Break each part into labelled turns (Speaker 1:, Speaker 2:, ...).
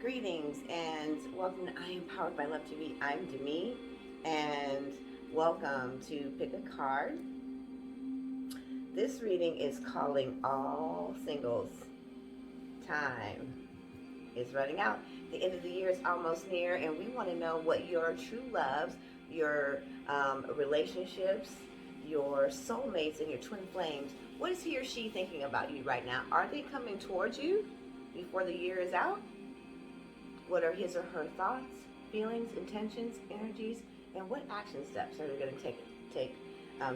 Speaker 1: Greetings and welcome to I Am Powered by Love TV. I'm Demi and welcome to Pick a Card. This reading is calling all singles. Time is running out. The end of the year is almost near and we want to know what your true loves, your relationships, your soulmates and your twin flames, what is he or she thinking about you right now? Are they coming towards you before the year is out? What are his or her thoughts, feelings, intentions, energies, and what action steps are they going to take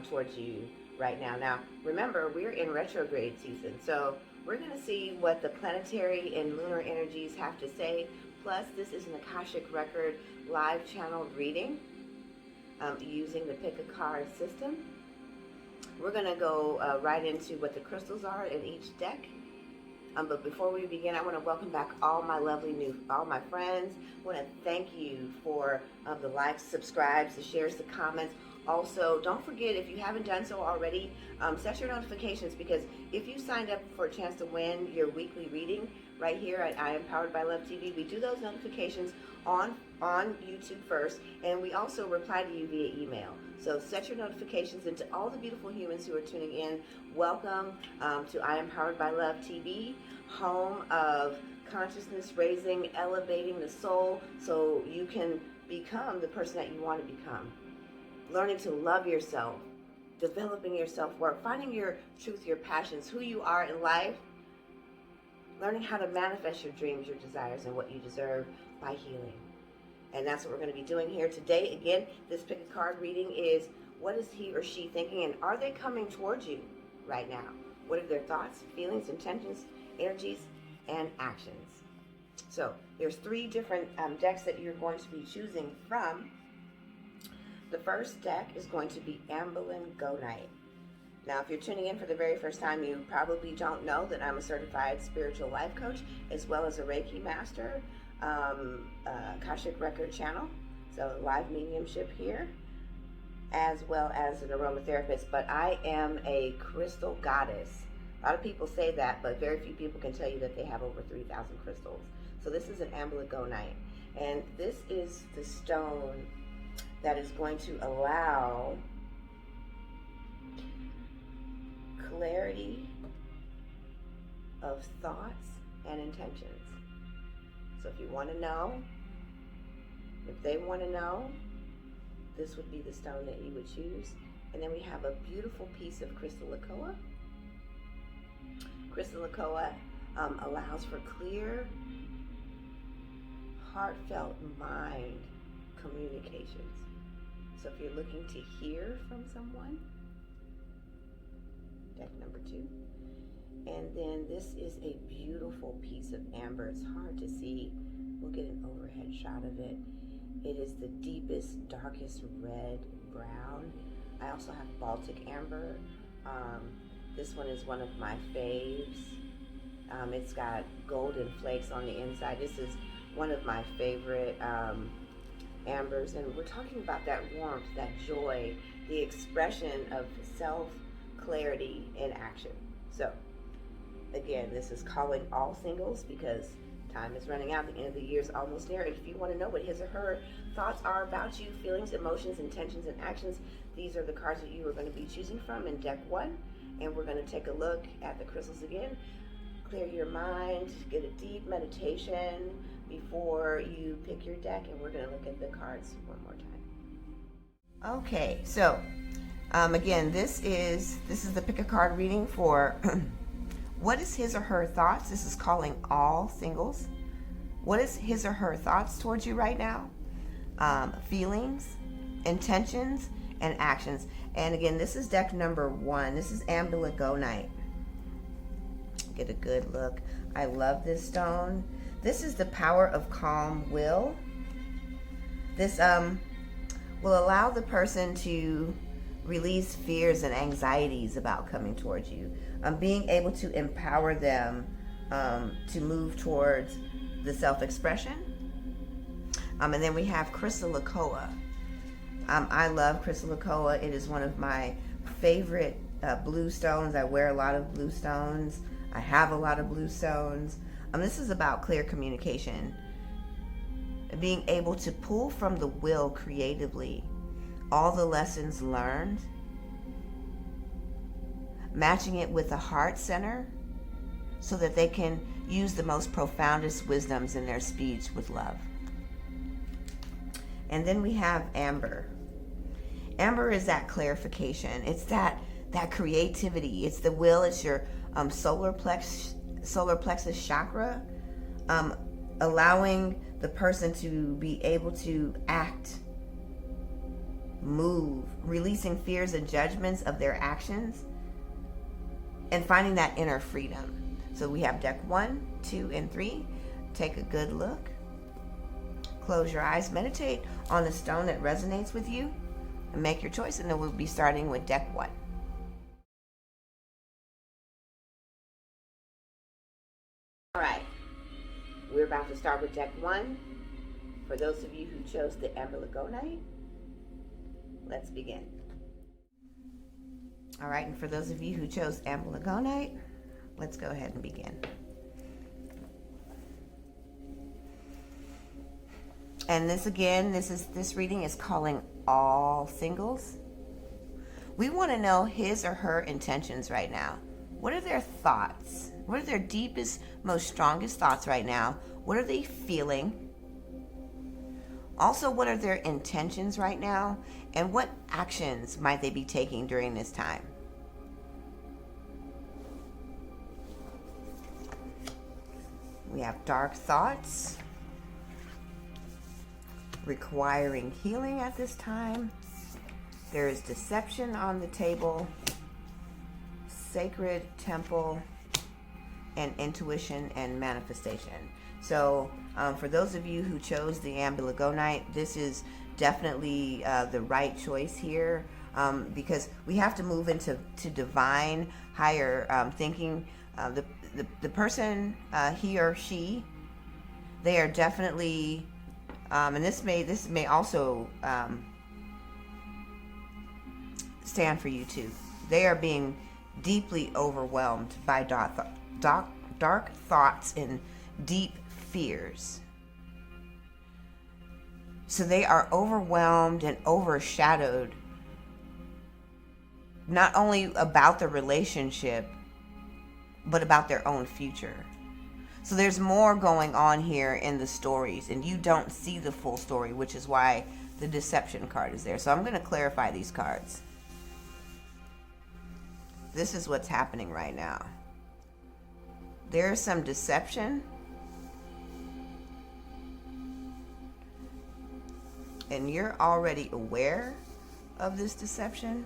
Speaker 1: towards you right now? Now, remember, we're in retrograde season, so we're going to see what the planetary and lunar energies have to say. Plus, this is an Akashic Record live channeled reading using the Pick a Card system. We're going to go right into what the crystals are in each deck. But before we begin, I want to welcome back all my friends. I want to thank you for the likes, subscribes, the shares, the comments. Also, don't forget, if you haven't done so already, set your notifications, because if you signed up for a chance to win your weekly reading right here at I Am Powered by Love TV, we do those notifications on YouTube first, and we also reply to you via email. So set your notifications, and to all the beautiful humans who are tuning in, welcome to I Am Powered by Love TV, home of consciousness raising, elevating the soul so you can become the person that you want to become. Learning to love yourself, developing your self-worth, finding your truth, your passions, who you are in life, learning how to manifest your dreams, your desires, and what you deserve by healing. And that's what we're going to be doing here today. Again, this Pick a Card reading is, what is he or she thinking, and are they coming towards you right now? What are their thoughts, feelings, intentions, energies, and actions? So there's 3 different decks that you're going to be choosing from. The first deck is going to be Amblygonite. Now, if you're tuning in for the very first time, you probably don't know that I'm a certified spiritual life coach, as well as a Reiki master, Akashic Record channel, so live mediumship here, as well as an aromatherapist. But I am a crystal goddess. A lot of people say that, but very few people can tell you that they have over 3,000 crystals. So this is an Amblygonite, and this is the stone that is going to allow clarity of thoughts and intentions. So if you want to know, if they want to know, this would be the stone that you would choose. And then we have a beautiful piece of Chrysocolla. Chrysocolla allows for clear, heartfelt mind communications. So if you're looking to hear from someone, deck number 2. And then this is a beautiful piece of amber. It's hard to see. We'll get an overhead shot of it. It is the deepest, darkest red brown. I also have Baltic amber. This one is one of my faves. It's got golden flakes on the inside. This is one of my favorite ambers, and we're talking about that warmth, that joy, the expression of self, clarity, and action. So again, this is calling all singles because time is running out. The end of the year is almost there. And if you want to know what his or her thoughts are about you, feelings, emotions, intentions, and actions, these are the cards that you are going to be choosing from in deck 1. And we're going to take a look at the crystals again. Clear your mind, get a deep meditation before you pick your deck, and we're going to look at the cards one more time. Okay, so again, this is the Pick a Card reading for what is his or her thoughts. This is calling all singles. What is his or her thoughts towards you right now? Feelings, intentions, and actions. And again, this is deck number 1. This is Amblygonite. Get a good look. I love this stone. This is the power of calm will. This will allow the person to release fears and anxieties about coming towards you. Being able to empower them to move towards the self-expression. And then we have Chrysocolla. I love Chrysocolla. It is one of my favorite blue stones. I wear a lot of blue stones. I have a lot of blue stones. This is about clear communication. being able to pull from the will creatively all the lessons learned, matching it with a heart center so that they can use the most profoundest wisdoms in their speech with love. And then we have Amber. Amber is that clarification. It's that creativity. It's the will. It's your solar plexus chakra, allowing the person to be able to act, move, releasing fears and judgments of their actions, and finding that inner freedom. So we have deck 1, 2, and 3. Take a good look. Close your eyes. Meditate on the stone that resonates with you and make your choice. And then we'll be starting with deck 1. All right. We're about to start with deck 1. For those of you who chose the Amblygonite, let's begin. All right, and for those of you who chose Amblygonite, let's go ahead and begin. And this reading is calling all singles. We want to know his or her intentions right now. What are their thoughts? What are their deepest, most strongest thoughts right now? What are they feeling? Also, what are their intentions right now? And what actions might they be taking during this time? We have dark thoughts requiring healing at this time. There is deception on the table, sacred temple, and intuition and manifestation. So for those of you who chose the Amblygonite, this is definitely the right choice here, because we have to move into divine, higher thinking. The person, he or she, they are definitely, and this may also stand for you too. They are being deeply overwhelmed by dark thoughts and deep fears. So they are overwhelmed and overshadowed, not only about the relationship, but about their own future. So there's more going on here in the stories, and you don't see the full story, which is why the deception card is there. So I'm going to clarify these cards. This is what's happening right now. There's some deception, and you're already aware of this deception.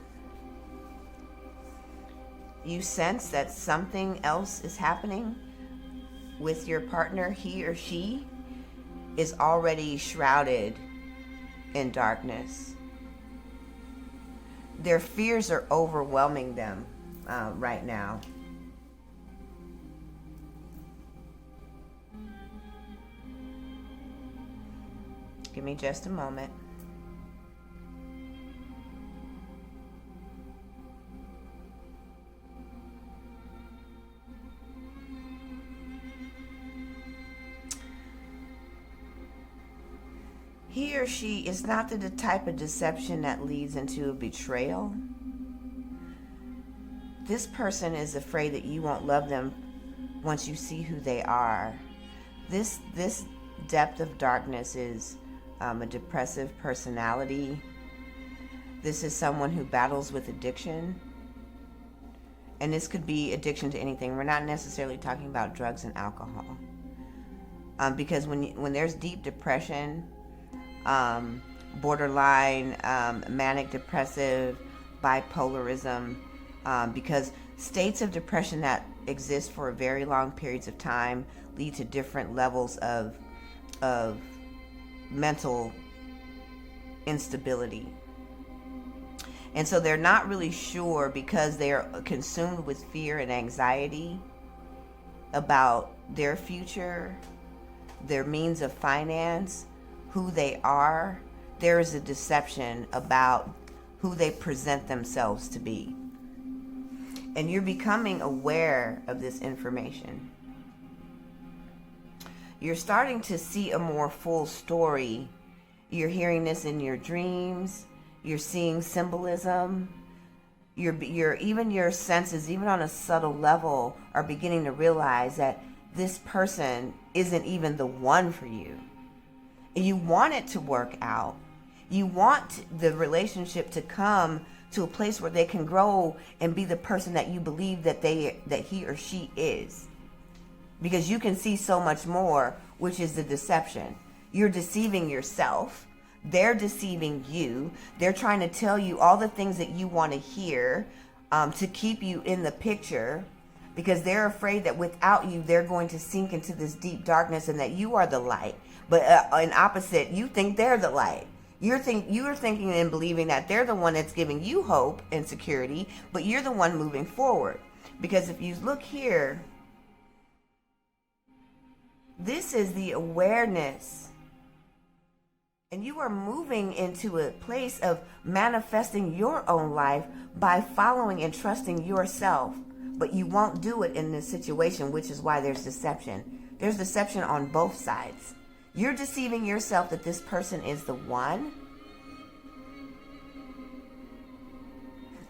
Speaker 1: You sense that something else is happening with your partner. He or she is already shrouded in darkness. Their fears are overwhelming them right now. Give me just a moment. He or she is not the type of deception that leads into a betrayal. This person is afraid that you won't love them once you see who they are. This depth of darkness is a depressive personality. This is someone who battles with addiction. And this could be addiction to anything. We're not necessarily talking about drugs and alcohol. Because when there's deep depression, borderline, manic depressive, bipolarism, because states of depression that exist for very long periods of time lead to different levels of mental instability. And so they're not really sure, because they are consumed with fear and anxiety about their future, their means of finance, who they are. There is a deception about who they present themselves to be. And you're becoming aware of this information. you're starting to see a more full story. You're hearing this in your dreams. You're seeing symbolism. Even your senses, even on a subtle level, are beginning to realize that this person isn't even the one for you. You want it to work out. You want the relationship to come to a place where they can grow and be the person that you believe that he or she is. Because you can see so much more, which is the deception. You're deceiving yourself. They're deceiving you. They're trying to tell you all the things that you want to hear, to keep you in the picture, because they're afraid that without you, they're going to sink into this deep darkness and that you are the light. But in opposite, you think they're the light. You're thinking and believing that they're the one that's giving you hope and security, but you're the one moving forward. Because if you look here, this is the awareness. And you are moving into a place of manifesting your own life by following and trusting yourself. But you won't do it in this situation, which is why there's deception. There's deception on both sides. You're deceiving yourself that this person is the one.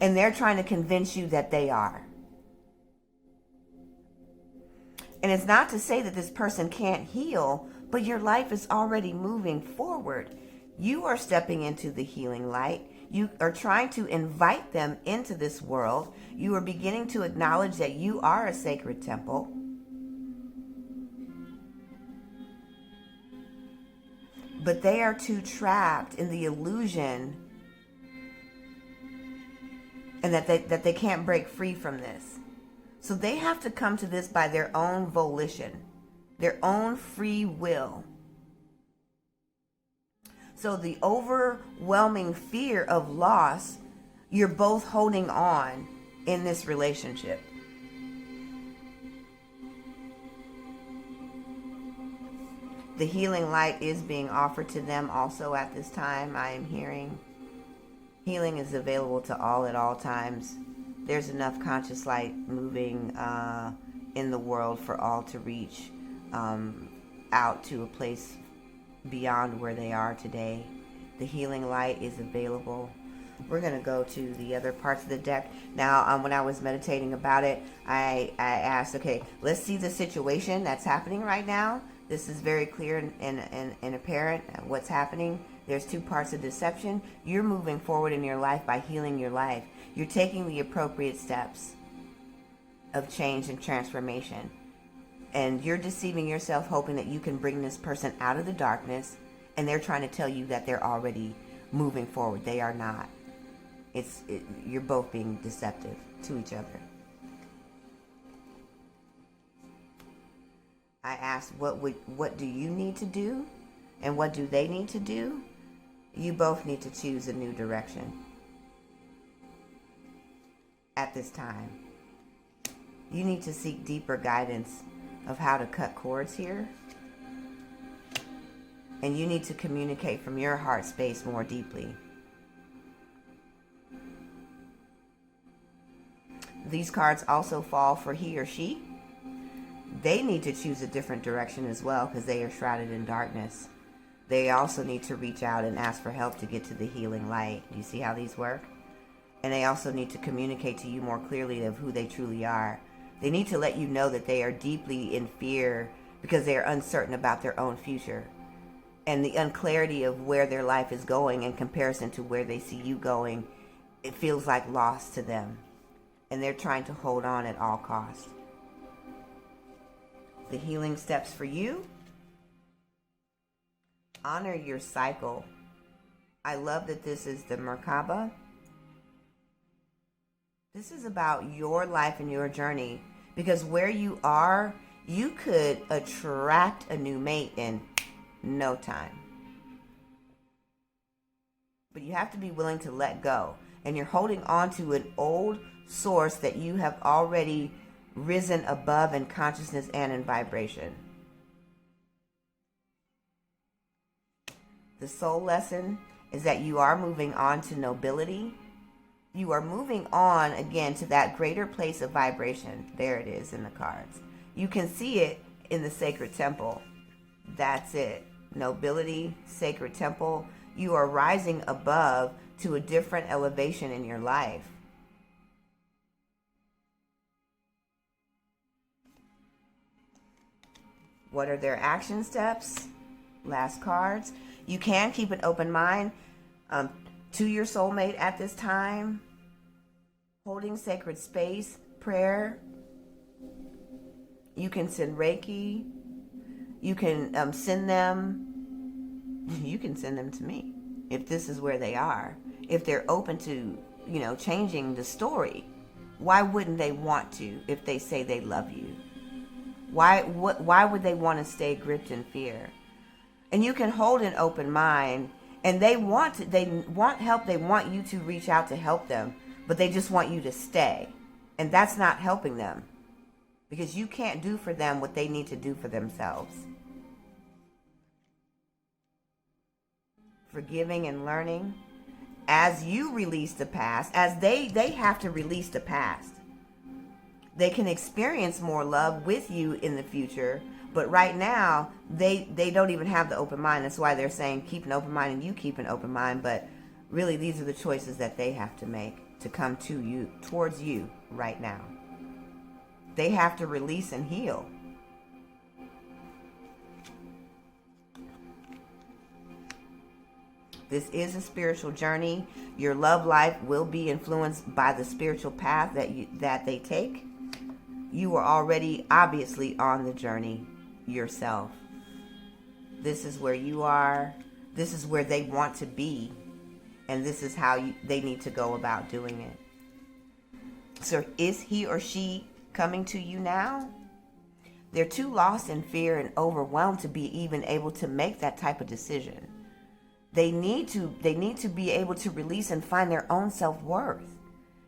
Speaker 1: And they're trying to convince you that they are. And it's not to say that this person can't heal, but your life is already moving forward. You are stepping into the healing light. You are trying to invite them into this world. You are beginning to acknowledge that you are a sacred temple. But they are too trapped in the illusion and that they can't break free from this. So they have to come to this by their own volition, their own free will. So the overwhelming fear of loss, you're both holding on in this relationship. The healing light is being offered to them also at this time, I am hearing. Healing is available to all at all times. There's enough conscious light moving in the world for all to reach out to a place beyond where they are today. The healing light is available. We're going to go to the other parts of the deck. Now, when I was meditating about it, I asked, okay, let's see the situation that's happening right now. This is very clear and apparent what's happening. There's two parts of deception. You're moving forward in your life by healing your life. You're taking the appropriate steps of change and transformation. And you're deceiving yourself, hoping that you can bring this person out of the darkness, and they're trying to tell you that they're already moving forward. They are not. You're both being deceptive to each other. I asked, what do you need to do, and what do they need to do? You both need to choose a new direction at this time. You need to seek deeper guidance of how to cut cords here. And you need to communicate from your heart space more deeply. These cards also fall for he or she. They need to choose a different direction as well, because they are shrouded in darkness. They also need to reach out and ask for help to get to the healing light. Do you see how these work? And they also need to communicate to you more clearly of who they truly are. They need to let you know that they are deeply in fear because they are uncertain about their own future. And the unclarity of where their life is going in comparison to where they see you going, it feels like loss to them. And they're trying to hold on at all costs. The healing steps for you: honor your cycle. I love that this is the Merkaba. This is about your life and your journey, because where you are, you could attract a new mate in no time. But you have to be willing to let go. And you're holding on to an old source that you have already risen above in consciousness and in vibration. The soul lesson is that you are moving on to nobility. You are moving on again to that greater place of vibration. There it is in the cards. You can see it in the sacred temple. That's it. Nobility, sacred temple. You are rising above to a different elevation in your life. What are their action steps? Last cards. You can keep an open mind to your soulmate at this time. Holding sacred space, prayer. You can send Reiki. You can send them. You can send them to me if this is where they are. If they're open to, changing the story. Why wouldn't they want to if they say they love you? Why would they want to stay gripped in fear? And you can hold an open mind, and they want help. They want you to reach out to help them, but they just want you to stay. And that's not helping them, because you can't do for them what they need to do for themselves. Forgiving and learning. As you release the past, as they have to release the past. They can experience more love with you in the future, but right now, they don't even have the open mind. That's why they're saying keep an open mind and you keep an open mind, but really these are the choices that they have to make to come to you, towards you right now. They have to release and heal. This is a spiritual journey. Your love life will be influenced by the spiritual path that they take. You are already obviously on the journey yourself. This is where you are. This is where they want to be. And this is how they need to go about doing it. So is he or she coming to you now? They're too lost in fear and overwhelmed to be even able to make that type of decision. They need to be able to release and find their own self-worth.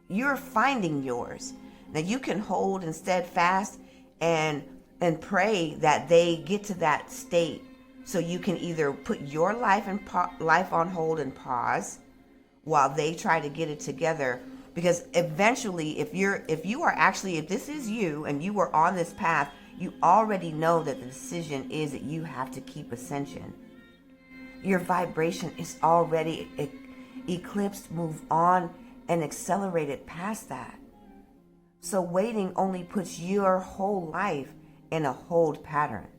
Speaker 1: You're finding yours. Now you can hold and steadfast and pray that they get to that state, so you can either put your life on hold and pause while they try to get it together. Because eventually, if this is you and you are on this path, you already know that the decision is that you have to keep ascension. Your vibration is already eclipsed, move on, and accelerated past that. So waiting only puts your whole life in a hold pattern.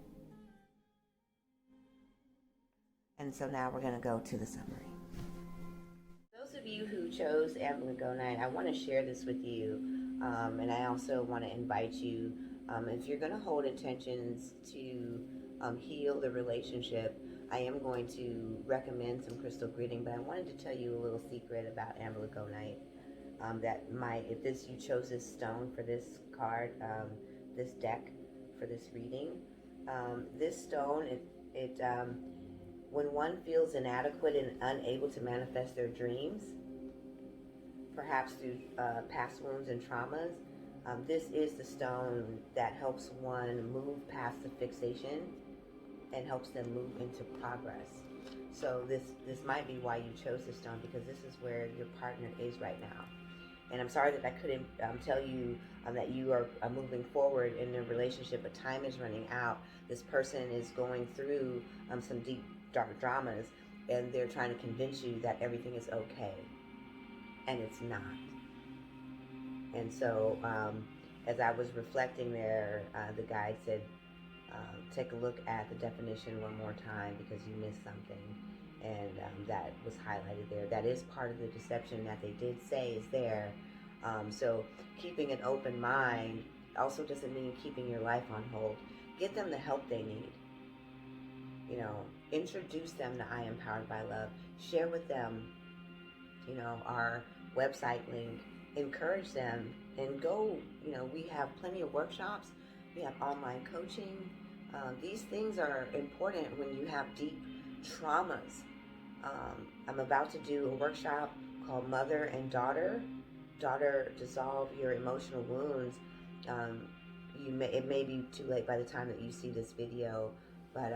Speaker 1: And so now we're going to go to the summary. Those of you who chose Amblygonite, I want to share this with you. And I also want to invite you, if you're going to hold intentions to heal the relationship, I am going to recommend some crystal gritting, but I wanted to tell you a little secret about Amblygonite. If you chose this stone for this card, this deck for this reading, this stone, when one feels inadequate and unable to manifest their dreams, perhaps through past wounds and traumas, this is the stone that helps one move past the fixation and helps them move into progress. So this might be why you chose this stone, because this is where your partner is right now. And I'm sorry that I couldn't tell you that you are moving forward in a relationship, but time is running out. This person is going through some deep, dark dramas, and they're trying to convince you that everything is okay, and it's not. And so as I was reflecting there, the guide said, take a look at the definition one more time because you missed something. And that was highlighted there. That is part of the deception that they did say is there. So keeping an open mind also doesn't mean keeping your life on hold. Get them the help they need. Introduce them to I Am Powered by Love. Share with them, our website link. Encourage them and go. We have plenty of workshops. We have online coaching. These things are important when you have deep traumas. I'm about to do a workshop called Mother and Daughter. Daughter, dissolve your emotional wounds. It may be too late by the time that you see this video, but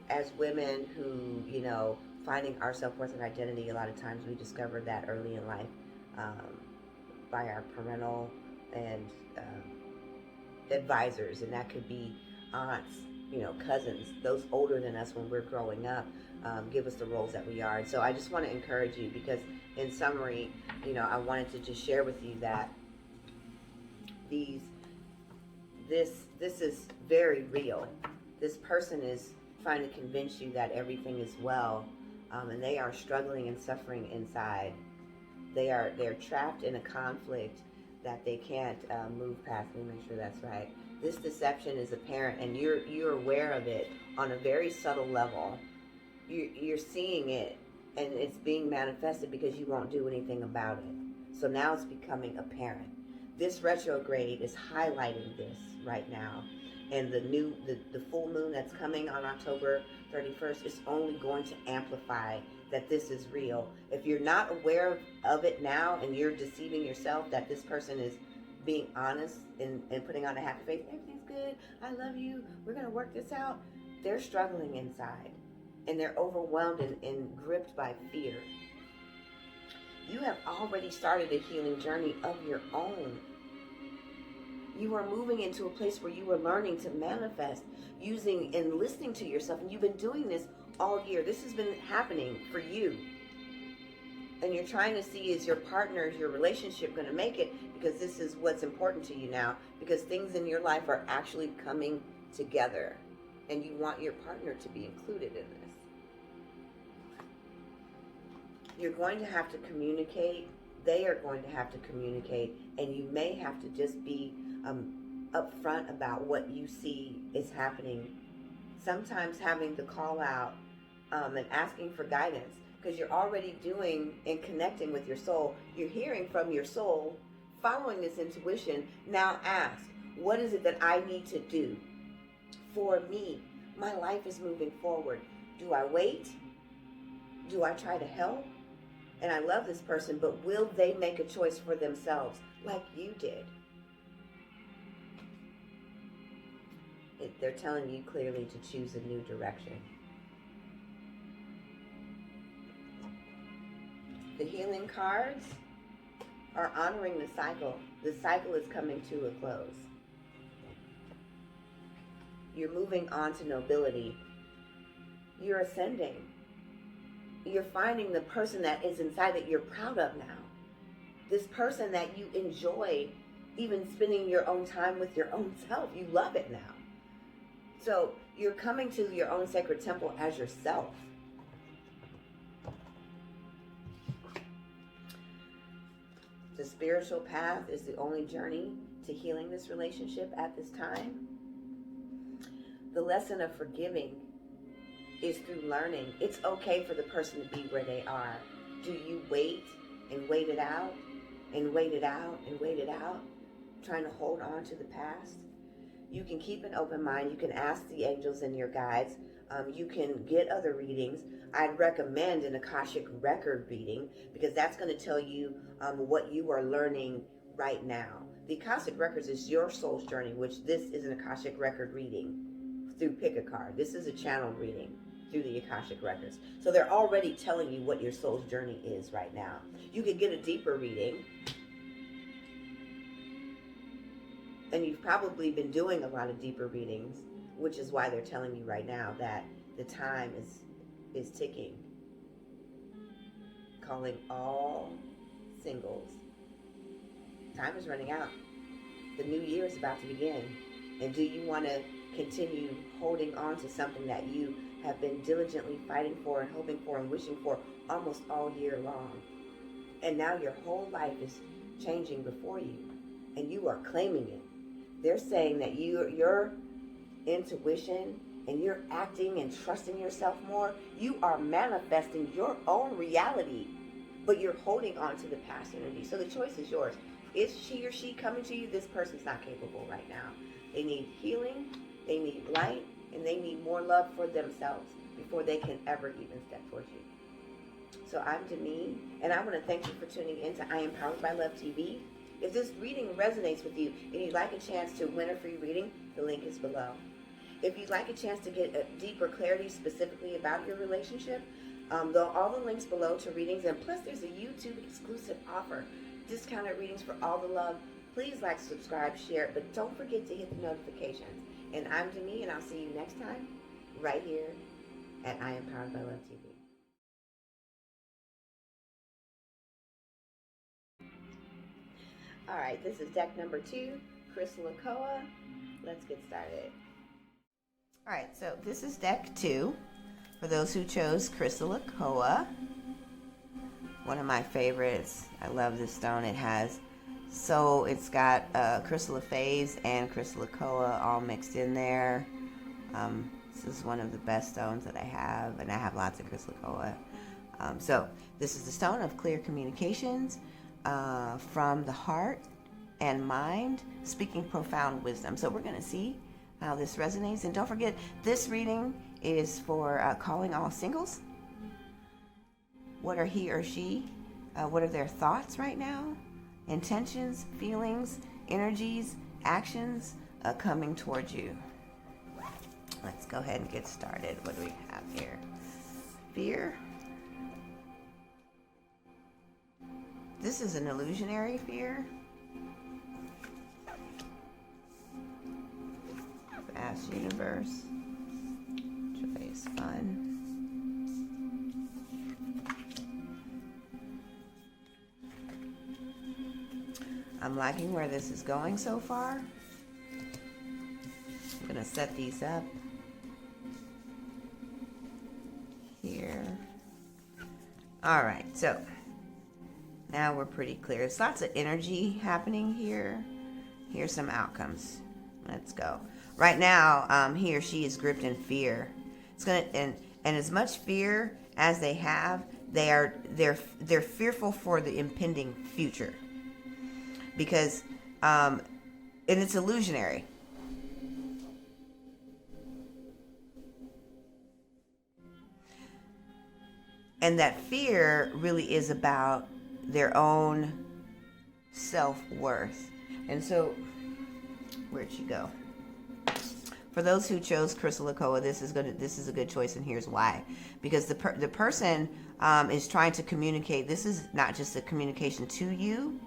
Speaker 1: as women who, finding our self-worth and identity, a lot of times we discover that early in life by our parental and advisors, and that could be aunts, cousins, those older than us when we're growing up, give us the roles that we are. And so I just want to encourage you, because in summary, I wanted to just share with you that this is very real. This person is trying to convince you that everything is well, and they are struggling and suffering inside. They're trapped in a conflict that they can't move past. Let me make sure that's right. This deception is apparent, and you're aware of it on a very subtle level. You're seeing it, and it's being manifested because you won't do anything about it. So now it's becoming apparent. This retrograde is highlighting this right now, and the full moon that's coming on October 31st is only going to amplify that this is real. If you're not aware of it now, and you're deceiving yourself that this person is being honest and putting on a happy face, everything's good, I love you, we're going to work this out, they're struggling inside, and they're overwhelmed and gripped by fear. You have already started a healing journey of your own. You are moving into a place where you are learning to manifest using and listening to yourself. And you've been doing this all year. This has been happening for you. And you're trying to see, is your partner, is your relationship going to make it? Because this is what's important to you now. Because things in your life are actually coming together. And you want your partner to be included in this. You're going to have to communicate. They are going to have to communicate. And you may have to just be upfront about what you see is happening. Sometimes having to call out and asking for guidance, because you're already doing and connecting with your soul. You're hearing from your soul, following this intuition. Now ask, what is it that I need to do for me? My life is moving forward. Do I wait? Do I try to help? And I love this person, but will they make a choice for themselves like you did? They're telling you clearly to choose a new direction. The healing cards are honoring the cycle. The cycle is coming to a close. You're moving on to nobility. You're ascending. You're finding the person that is inside that you're proud of now. This person that you enjoy even spending your own time with your own self. You love it now. So you're coming to your own sacred temple as yourself. The spiritual path is the only journey to healing this relationship at this time. The lesson of forgiving is through learning. It's okay for the person to be where they are. Do you wait and wait it out and wait it out and wait it out, trying to hold on to the past? You can keep an open mind. You can ask the angels and your guides. You can get other readings. I'd recommend an Akashic Record reading, because that's going to tell you what you are learning right now. The Akashic Records is your soul's journey, which this is an Akashic Record reading through Pick a Card. This is a channel reading through the Akashic Records. So they're already telling you what your soul's journey is right now. You could get a deeper reading. And you've probably been doing a lot of deeper readings, which is why they're telling you right now that the time is ticking. Calling all singles. Time is running out. The new year is about to begin. And do you want to continue holding on to something that you have been diligently fighting for and hoping for and wishing for almost all year long? And now your whole life is changing before you, and you are claiming it. They're saying that your intuition and you're acting and trusting yourself more. You are manifesting your own reality, but you're holding on to the past energy. So the choice is yours. Is she or she coming to you? This person's not capable right now. They need healing, they need light, and they need more love for themselves before they can ever even step towards you. So I'm Denise, and I want to thank you for tuning in to I Am Powered by Love TV. If this reading resonates with you and you'd like a chance to win a free reading, the link is below. If you'd like a chance to get a deeper clarity specifically about your relationship, all the links below to readings, and plus there's a YouTube exclusive offer, discounted readings for all the love. Please like, subscribe, share, but don't forget to hit the notifications. And I'm Demi, and I'll see you next time right here at I Am Powered by Love TV. All right, this is deck number 2, Chrysocolla. Let's get started. All right, so this is deck 2 for those who chose Chrysocolla. One of my favorites. I love this stone. It's got chrysophase and Chrysocolla all mixed in there. This is one of the best stones that I have, and I have lots of Chrysocolla. So this is the stone of clear communications from the heart and mind, speaking profound wisdom. So we're going to see how this resonates. And don't forget, this reading is for calling all singles. What are he or she? What are their thoughts right now? Intentions, feelings, energies, actions coming towards you. Let's go ahead and get started. What do we have here? Fear. This is an illusionary fear. Vast universe. Joy is fun. I'm liking where this is going so far. I'm going to set these up here. All right, so now we're pretty clear. There's lots of energy happening here. Here's some outcomes. Let's go. Right now, he or she is gripped in fear. It's gonna and as much fear as they have, they're fearful for the impending future. Because and it's illusionary. And that fear really is about their own self-worth. And so, where'd she go? For those who chose Chrysocolla, this is a good choice, and here's why. Because the person is trying to communicate. This is not just a communication to you.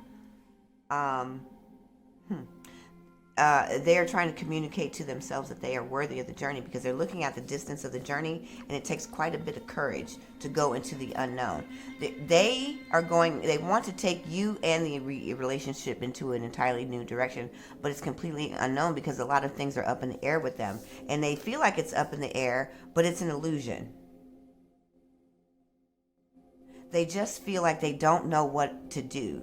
Speaker 1: They are trying to communicate to themselves that they are worthy of the journey, because they're looking at the distance of the journey, and it takes quite a bit of courage to go into the unknown. They want to take you and the relationship into an entirely new direction, but it's completely unknown because a lot of things are up in the air with them, and they feel like it's up in the air, but it's an illusion. They just feel like they don't know what to do.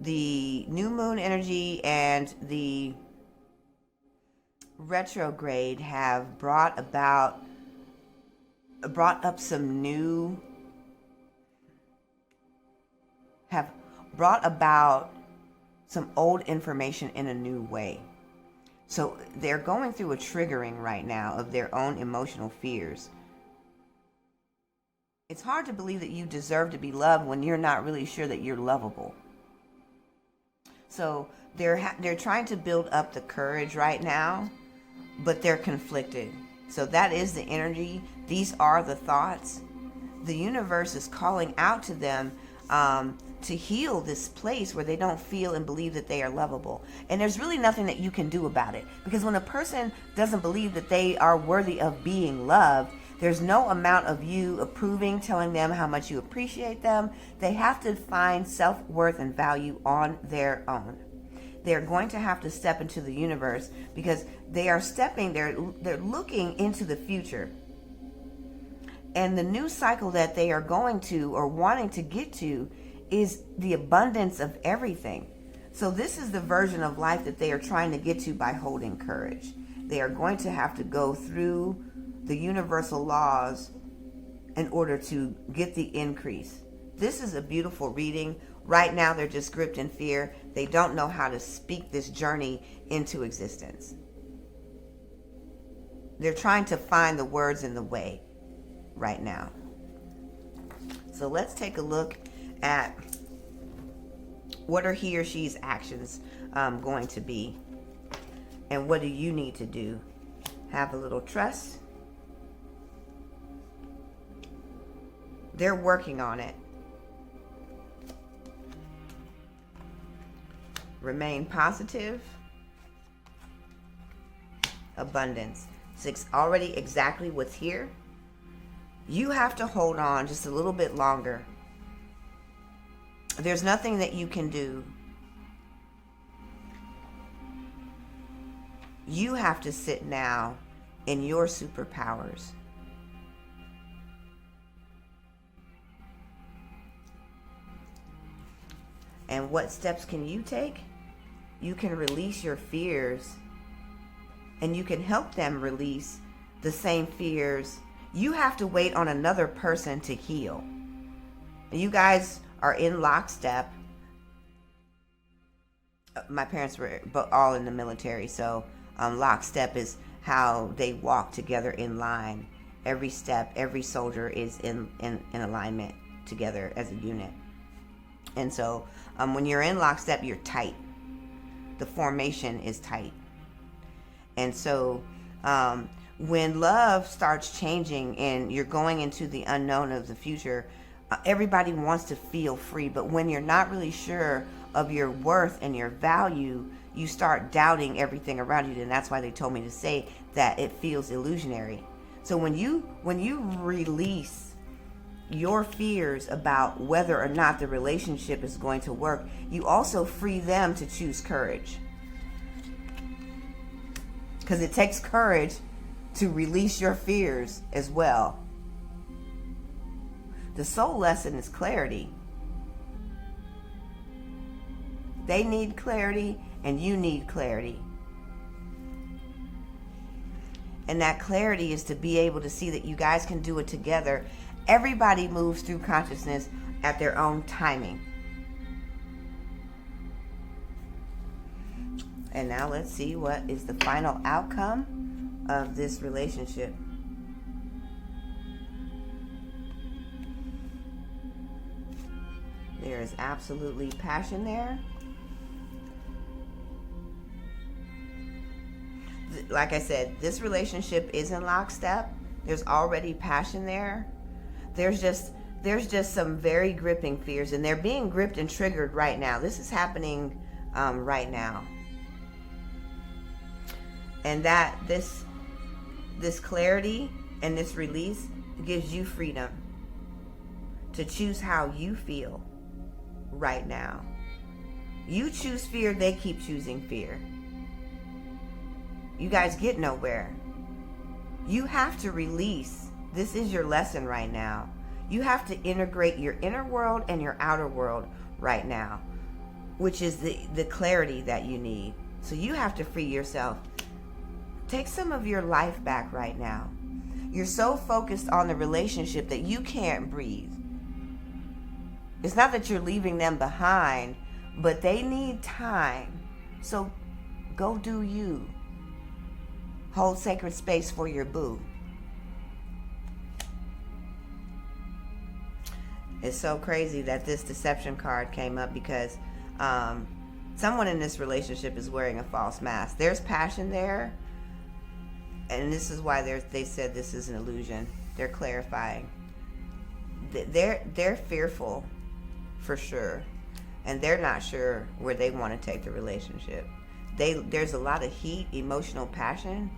Speaker 1: The new moon energy and the retrograde have brought up some new, have brought about some old information in a new way. So they're going through a triggering right now of their own emotional fears. It's hard to believe that you deserve to be loved when you're not really sure that you're lovable. So they're trying to build up the courage right now, but they're conflicted. So that is the energy. These are the thoughts. The universe is calling out to them to heal this place where they don't feel and believe that they are lovable. And there's really nothing that you can do about it, because when a person doesn't believe that they are worthy of being loved, there's no amount of you approving, telling them how much you appreciate them. They have to find self-worth and value on their own. They're going to have to step into the universe, because they're looking into the future. And the new cycle that they are going to or wanting to get to is the abundance of everything. So this is the version of life that they are trying to get to by holding courage. They are going to have to go through the universal laws in order to get the increase. This is a beautiful reading. Right now, they're just gripped in fear. They don't know how to speak this journey into existence. They're trying to find the words in the way right now. So let's take a look at what are he or she's actions going to be, and what do you need to do? Have a little trust. They're working on it. Remain positive. abundance. It's already exactly what's here. You have to hold on just a little bit longer. There's nothing that you can do. You have to sit now in your superpowers. And what steps can you take? You can release your fears, and you can help them release the same fears. You have to wait on another person to heal. You guys are in lockstep. My parents were all in the military, so lockstep is how they walk together in line. Every step, every soldier is in alignment together as a unit. And so when you're in lockstep, you're tight. The formation is tight. And so when love starts changing and you're going into the unknown of the future, everybody wants to feel free. But when you're not really sure of your worth and your value, you start doubting everything around you. And that's why they told me to say that it feels illusionary. So when you release your fears about whether or not the relationship is going to work, you also free them to choose courage. Because it takes courage to release your fears as well. The soul lesson is clarity. They need clarity, and you need clarity. And that clarity is to be able to see that you guys can do it together. Everybody moves through consciousness at their own timing. And now let's see what is the final outcome of this relationship. There is absolutely passion there. Like I said, this relationship is in lockstep. There's already passion there. There's just some very gripping fears, and they're being gripped and triggered right now. This is happening right now. And that this clarity and this release gives you freedom to choose how you feel right now. You choose fear, they keep choosing fear. You guys get nowhere. You have to release. This is your lesson right now. You have to integrate your inner world and your outer world right now, which is the clarity that you need. So you have to free yourself. Take some of your life back right now. You're so focused on the relationship that you can't breathe. It's not that you're leaving them behind, but they need time. So go do you. Hold sacred space for your boo. It's so crazy that this deception card came up because someone in this relationship is wearing a false mask. There's passion there, and this is why they said this is an illusion. They're clarifying. They're fearful for sure, and they're not sure where they want to take the relationship. There's a lot of heat, emotional passion.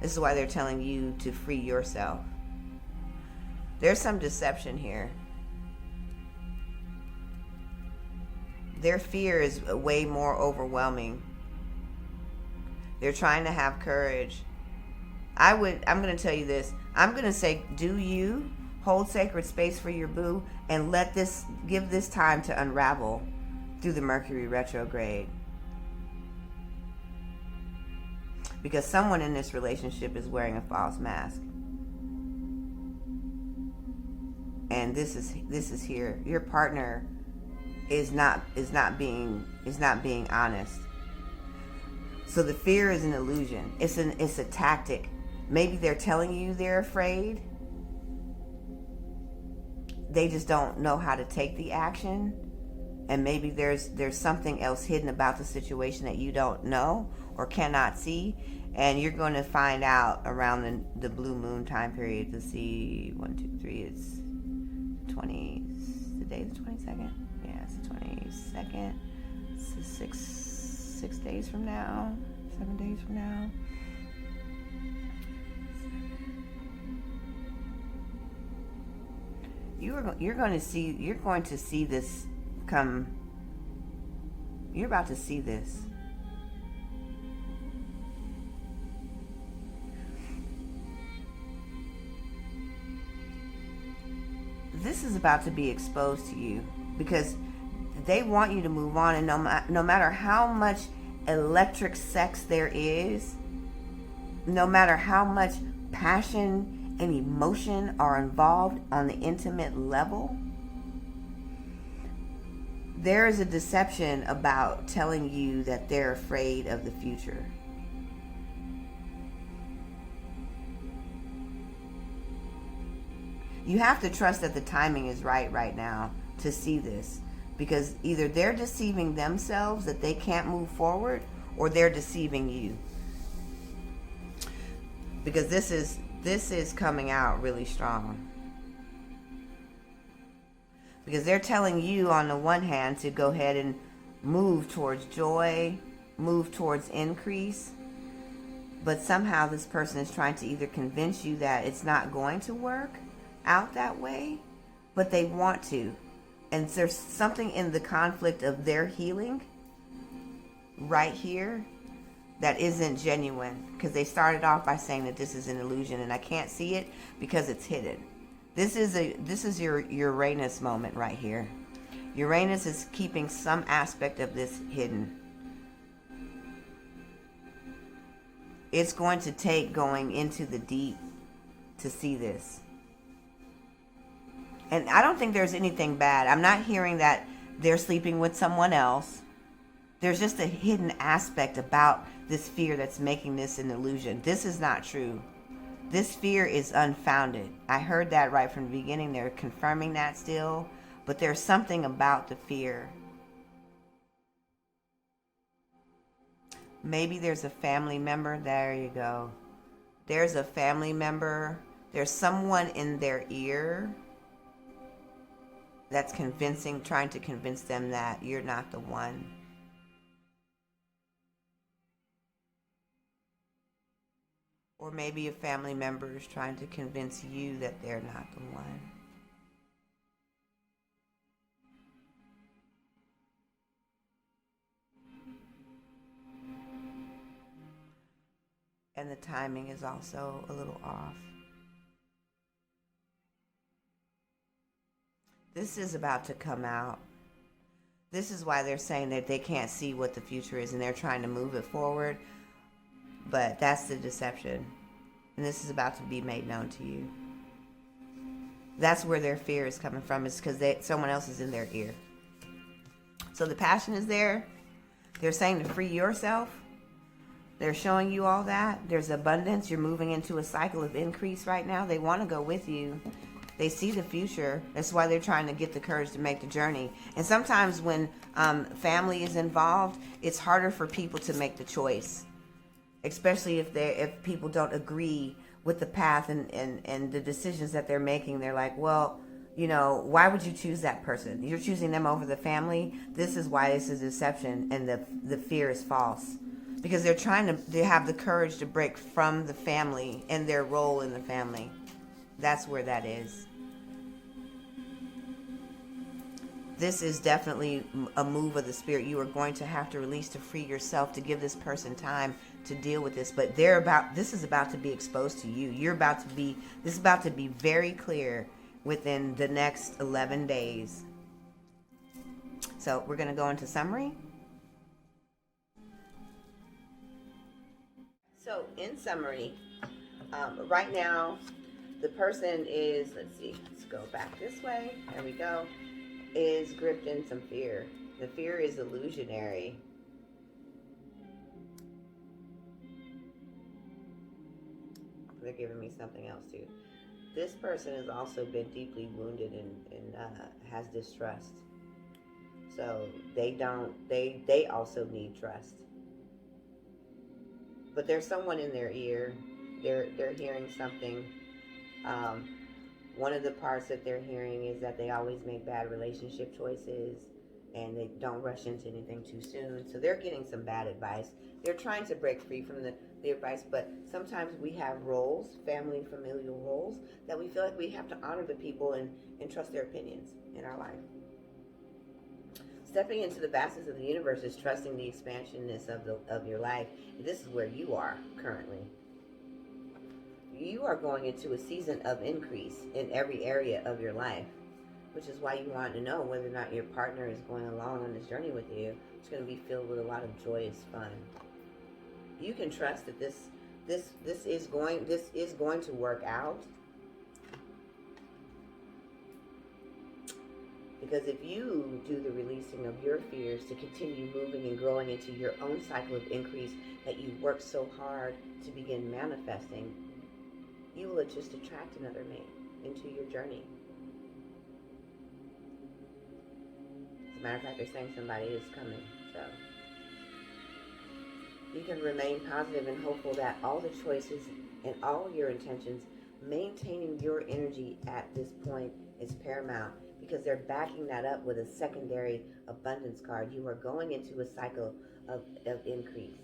Speaker 1: This is why they're telling you to free yourself. There's some deception here. Their fear is way more overwhelming. They're trying to have courage. I'm going to tell you this. I'm going to say, do you hold sacred space for your boo and give this time to unravel through the Mercury retrograde. Because someone in this relationship is wearing a false mask. And this is here. Your partner is not being honest. So the fear is an illusion. It's a tactic. Maybe they're telling you they're afraid. They just don't know how to take the action. And maybe there's something else hidden about the situation that you don't know or cannot see. And you're going to find out around the blue moon time period to see 1, 2, 3. It's 20. Today the 22nd. Yeah, it's the 22nd. It's 6 days from now. 7 days from now. you're going to see this come. You're about to see this. This is about to be exposed to you because they want you to move on, and no matter how much electric sex there is, no matter how much passion and emotion are involved on the intimate level, there is a deception about telling you that they're afraid of the future. You have to trust that the timing is right now to see this, because either they're deceiving themselves that they can't move forward, or they're deceiving you. Because this is coming out really strong. Because they're telling you on the one hand to go ahead and move towards joy, move towards increase, but somehow this person is trying to either convince you that it's not going to work out that way, but they want to. And there's something in the conflict of their healing right here that isn't genuine, because they started off by saying that this is an illusion and I can't see it because it's hidden. This is your Uranus moment right here. Uranus is keeping some aspect of this hidden. It's going to take going into the deep to see this. And I don't think there's anything bad. I'm not hearing that they're sleeping with someone else. There's just a hidden aspect about this fear that's making this an illusion. This is not true. This fear is unfounded. I heard that right from the beginning. They're confirming that still. But there's something about the fear. Maybe there's a family member. There you go. There's a family member. There's someone in their ear that's trying to convince them that you're not the one. Or maybe a family member is trying to convince you that they're not the one. And the timing is also a little off. This is about to come out. This is why they're saying that they can't see what the future is and they're trying to move it forward. But that's the deception. And this is about to be made known to you. That's where their fear is coming from, is because someone else is in their ear. So the passion is there. They're saying to free yourself. They're showing you all that. There's abundance. You're moving into a cycle of increase right now. They want to go with you. They see the future. That's why they're trying to get the courage to make the journey. And sometimes when family is involved, it's harder for people to make the choice, especially if people don't agree with the path and the decisions that they're making. They're like, well, why would you choose that person? You're choosing them over the family. This is why this is deception, and the fear is false. Because they have the courage to break from the family and their role in the family. That's where that is. This is definitely a move of the spirit. You are going to have to release to free yourself, to give this person time to deal with this. But this is about to be exposed to you. This is about to be very clear within the next 11 days. So we're going to go into summary. So in summary, right now, the person is, let's go back this way. There we go. Is gripped in some fear. The fear is illusionary. They're giving me something else too. This person has also been deeply wounded and has distrust. So they also need trust. But there's someone in their ear. They're hearing something. One of the parts that they're hearing is that they always make bad relationship choices, and they don't rush into anything too soon. So they're getting some bad advice. They're trying to break free from the advice, but sometimes we have roles, family, familial roles, that we feel like we have to honor the people and trust their opinions in our life. Stepping into the vastness of the universe is trusting the expansionness of your life. This is where you are currently. You are going into a season of increase in every area of your life, which is why you want to know whether or not your partner is going along on this journey with you. It's going to be filled with a lot of joyous fun. You can trust that this is going to work out. Because if you do the releasing of your fears to continue moving and growing into your own cycle of increase that you worked so hard to begin manifesting, you will just attract another mate into your journey. As a matter of fact, they're saying somebody is coming. So you can remain positive and hopeful that all the choices and all your intentions, maintaining your energy at this point is paramount, because they're backing that up with a secondary abundance card. You are going into a cycle of increase.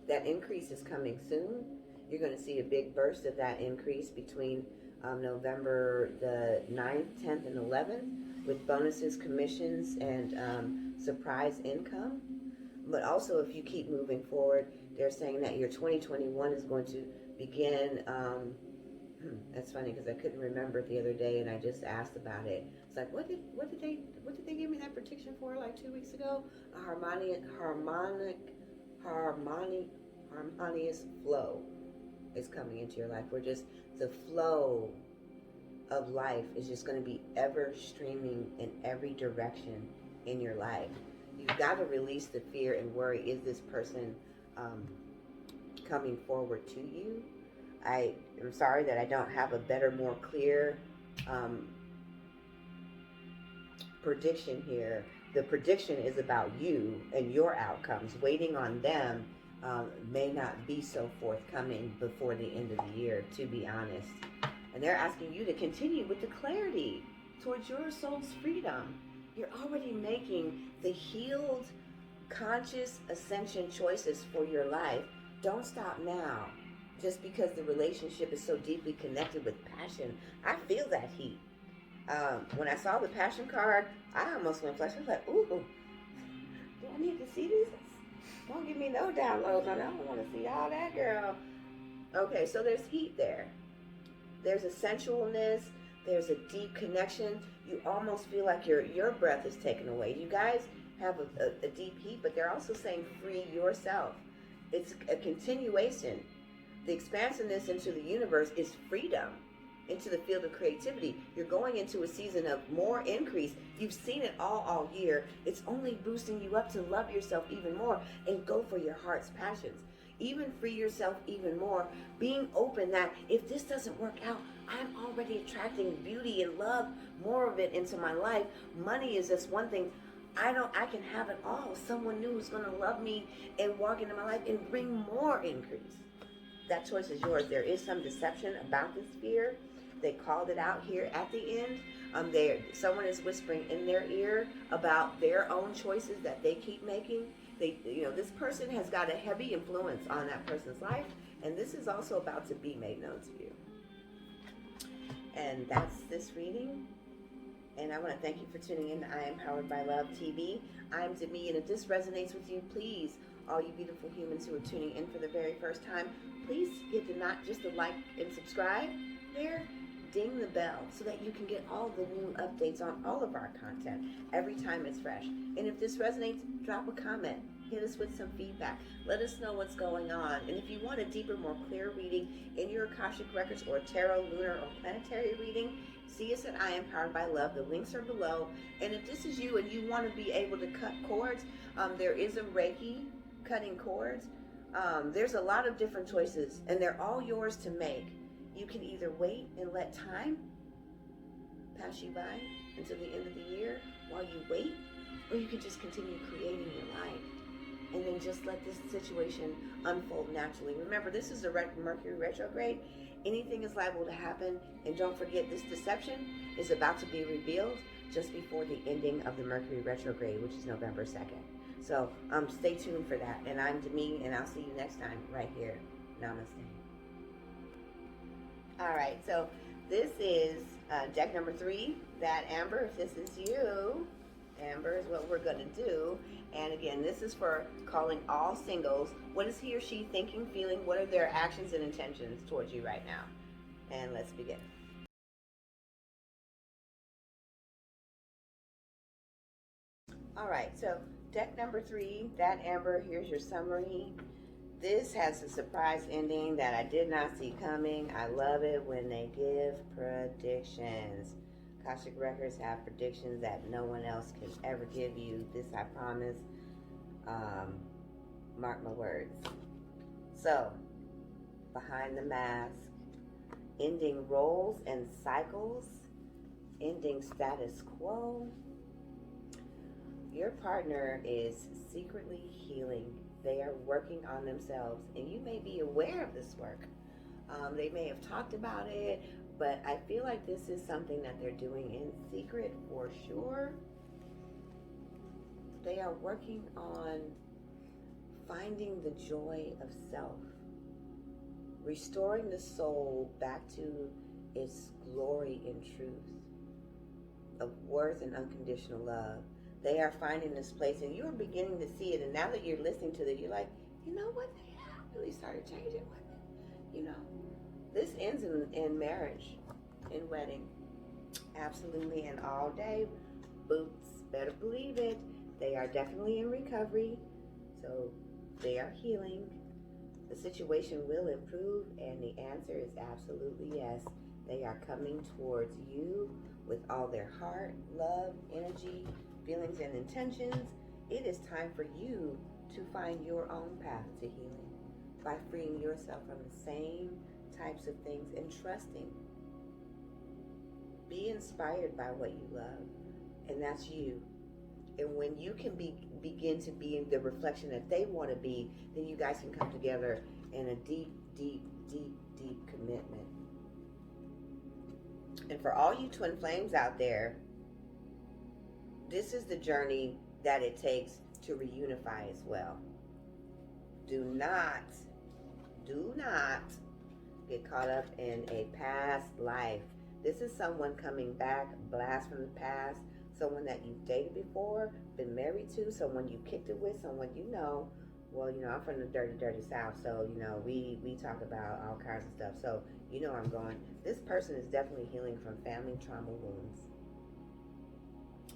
Speaker 1: That increase is coming soon. You're going to see a big burst of that increase between November the 9th, 10th, and 11th, with bonuses, commissions, and surprise income. But also, if you keep moving forward, they're saying that your 2021 is going to begin. That's funny because I couldn't remember it the other day, and I just asked about it. It's like, what did they give me that prediction for like 2 weeks ago? A harmonious flow is coming into your life. The flow of life is just going to be ever streaming in every direction in your life. You've got to release the fear and worry. Is this person coming forward to you? I am sorry that I don't have a better, more clear prediction here. The prediction is about you and your outcomes. Waiting on them may not be so forthcoming before the end of the year, to be honest. And they're asking you to continue with the clarity towards your soul's freedom. You're already making the healed, conscious ascension choices for your life. Don't stop now. Just because the relationship is so deeply connected with passion. I feel that heat. When I saw the passion card, I almost went flash. I was like, ooh, do I need to see this? Don't give me no downloads on that. I don't want to see all that, girl. Okay, so there's heat there. There's a sensualness. There's a deep connection. You almost feel like your breath is taken away. You guys have a deep heat, but they're also saying free yourself. It's a continuation. The expansiveness into the universe is freedom, into the field of creativity. You're going into a season of more increase. You've seen it all year. It's only boosting you up to love yourself even more and go for your heart's passions. Even free yourself even more, being open that if this doesn't work out, I'm already attracting beauty and love, more of it into my life. Money is just one thing. I can have it all. Someone new who's going to love me and walk into my life and bring more increase. That choice is yours. There is some deception about this fear. They called it out here at the end. Someone is whispering in their ear about their own choices that they keep making. This person has got a heavy influence on that person's life, and this is also about to be made known to you. And that's this reading. And I want to thank you for tuning in to I Am Powered by Love TV. I'm Demi, and if this resonates with you, please, all you beautiful humans who are tuning in for the very first time, please hit the like and subscribe there. Ding the bell so that you can get all the new updates on all of our content every time it's fresh. And if this resonates, drop a comment. Hit us with some feedback. Let us know what's going on. And if you want a deeper, more clear reading in your Akashic Records or tarot, lunar, or planetary reading, see us at I Am Powered by Love. The links are below. And if this is you and you want to be able to cut cords, there is a Reiki cutting cords. There's a lot of different choices, and they're all yours to make. You can either wait and let time pass you by until the end of the year while you wait, or you can just continue creating your life and then just let this situation unfold naturally. Remember, this is a Mercury retrograde. Anything is liable to happen, and don't forget, this deception is about to be revealed. just before the ending of the Mercury retrograde, which is November 2nd. So stay tuned for that. And I'm Demi, and I'll see you next time right here. Namaste. All right, so this is deck number 3. That Amber, if this is you, Amber, is what we're going to do. And again, this is for calling all singles. What is he or she thinking, feeling? What are their actions and intentions towards you right now? And let's begin. All right, so deck number 3, that Amber, here's your summary. This has a surprise ending that I did not see coming. I love it when they give predictions. Akashic Records have predictions that no one else can ever give you. This I promise. Mark my words. So, behind the mask, ending roles and cycles, ending status quo. Your partner is secretly healing. They are working on themselves, and you may be aware of this work. They may have talked about it, but I feel like this is something that they're doing in secret for sure. They are working on finding the joy of self, restoring the soul back to its glory and truth of worth and unconditional love. They are finding this place, and you're beginning to see it. And now that you're listening to it, you're like, you know what? They have really started changing with it. You know, this ends in marriage, in wedding. Absolutely, and all day. Boots, better believe it. They are definitely in recovery. So they are healing. The situation will improve, and the answer is absolutely yes. They are coming towards you with all their heart, love, energy, feelings, and intentions. It is time for you to find your own path to healing by freeing yourself from the same types of things and trusting. Be inspired by what you love, and that's you. And when you can begin to be the reflection that they want to be, then you guys can come together in a deep, deep, deep, deep commitment. And for all you twin flames out there, this is the journey that it takes to reunify as well. Do not get caught up in a past life. This is someone coming back, blast from the past, someone that you've dated before, been married to, someone you kicked it with, someone you know. Well, you know, I'm from the dirty, dirty South, so, you know, we talk about all kinds of stuff. So, you know where I'm going. This person is definitely healing from family trauma wounds.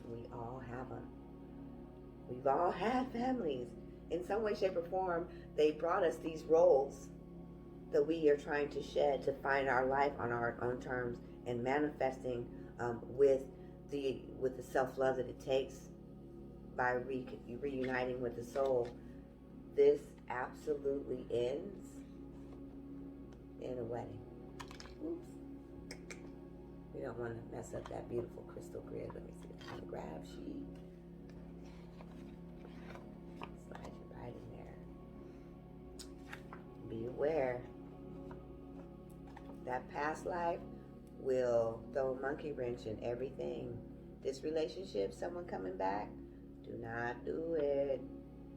Speaker 1: We all have them. We've all had families. In some way, shape, or form, they brought us these roles that we are trying to shed to find our life on our own terms and manifesting with the self-love that it takes by reuniting with the soul. This absolutely ends in a wedding. Oops. We don't want to mess up that beautiful crystal grid. Let me see if I can grab sheet. Slide it right in there. Be aware. That past life will throw a monkey wrench in everything. This relationship, someone coming back, do not do it.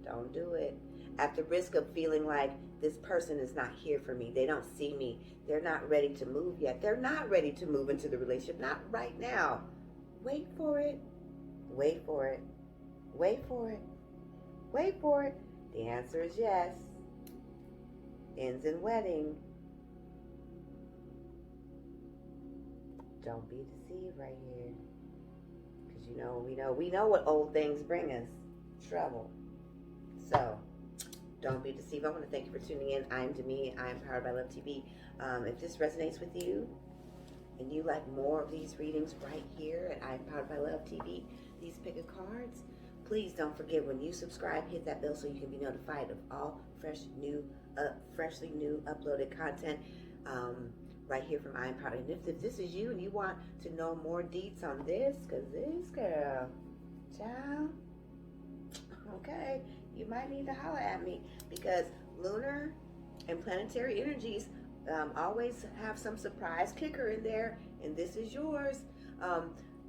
Speaker 1: Don't do it. At the risk of feeling like this person is not here for me. They don't see me. They're not ready to move yet. They're not ready to move into the relationship. Not right now. Wait for it. Wait for it. Wait for it. Wait for it. The answer is yes. Ends in wedding. Don't be deceived right here. Because we know what old things bring us. Trouble. So, don't be deceived. I want to thank you for tuning in. I'm Demi. I'm Powered by Love TV. If this resonates with you and you like more of these readings right here at I'm Powered by Love TV, these pick of cards, please don't forget when you subscribe, hit that bell so you can be notified of all freshly new uploaded content right here from I'm Powered. And if this is you and you want to know more deets on this, because this girl, child, okay, you might need to holler at me, because lunar and planetary energies always have some surprise kicker in there, and this is yours.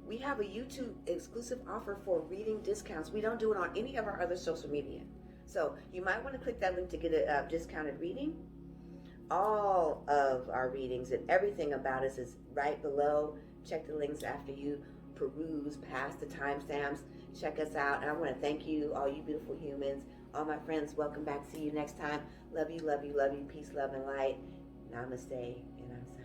Speaker 1: we have a YouTube exclusive offer for reading discounts. We don't do it on any of our other social media. So you might want to click that link to get a discounted reading. All of our readings and everything about us is right below. Check the links after you peruse past the timestamps. Check us out. And I want to thank you, all you beautiful humans, all my friends. Welcome back. See you next time. Love you, love you, love you. Peace, love, and light. Namaste. And I'm